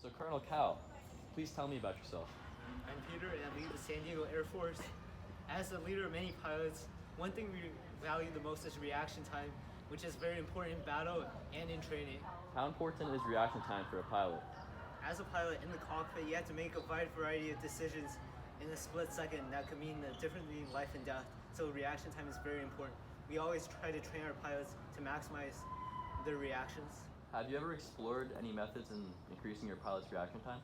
So Colonel Cal, please tell me about yourself. I'm Peter and I lead the San Diego Air Force. As the leader of many pilots, one thing we value the most is reaction time, which is very important in battle and in training. How important is reaction time for a pilot? As a pilot in the cockpit, you have to make a wide variety of decisions in a split second that could mean the difference between life and death. So reaction time is very important. We always try to train our pilots to maximize their reactions. Have you ever explored any methods in increasing your pilot's reaction time?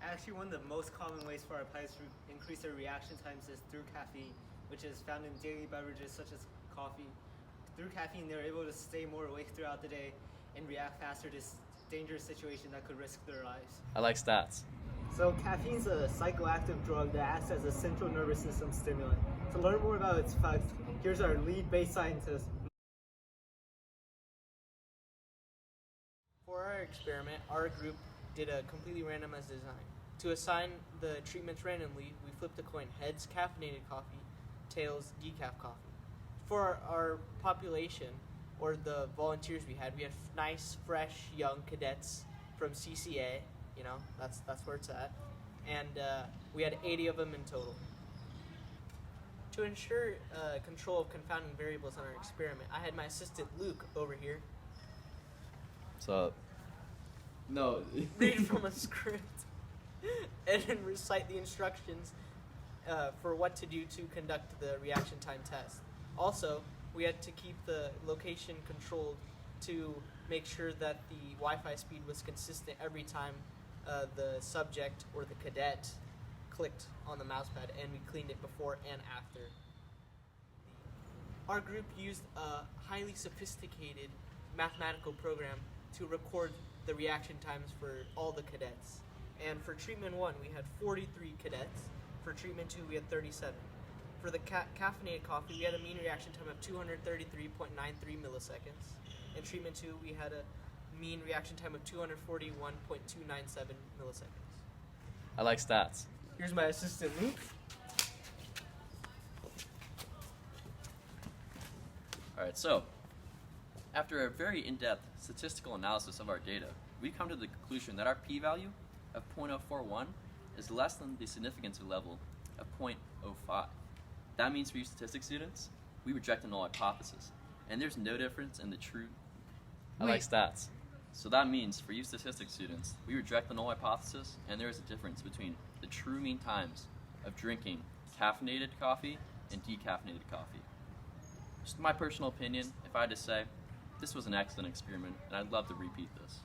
Actually, one of the most common ways for our pilots to increase their reaction times is through caffeine, which is found in daily beverages such as coffee. Through caffeine, they're able to stay more awake throughout the day and react faster to dangerous situations that could risk their lives. I like stats. So caffeine's a psychoactive drug that acts as a central nervous system stimulant. To learn more about its effects, here's our lead base scientist. For our experiment, our group did a completely randomized design. To assign the treatments randomly, we flipped a coin: heads, caffeinated coffee; tails, decaf coffee. For our population, or the volunteers we had nice, fresh, young cadets from CCA. You know, that's where it's at. And we had 80 of them in total. To ensure control of confounding variables on our experiment, I had my assistant Luke over here What's up? No. read from a script and then recite the instructions for what to do to conduct the reaction time test. Also, we had to keep the location controlled to make sure that the Wi-Fi speed was consistent every time the subject or the cadet clicked on the mouse pad, and we cleaned it before and after. Our group used a highly sophisticated mathematical program to record the reaction times for all the cadets. And for treatment 1, we had 43 cadets. For treatment 2, we had 37. For the caffeinated coffee, we had a mean reaction time of 233.93 milliseconds. In treatment 2, we had a mean reaction time of 241.297 milliseconds. I like stats. Here's my assistant Luke. Alright, so after a very in-depth statistical analysis of our data, we come to the conclusion that our p-value of 0.041 is less than the significance level of 0.05. That means for you statistics students, we reject the null hypothesis, and there's no difference in the true. I like stats. So that means for you statistics students, we reject the null hypothesis, and there is a difference between the true mean times of drinking caffeinated coffee and decaffeinated coffee. Just my personal opinion, if I had to say, this was an excellent experiment, and I'd love to repeat this.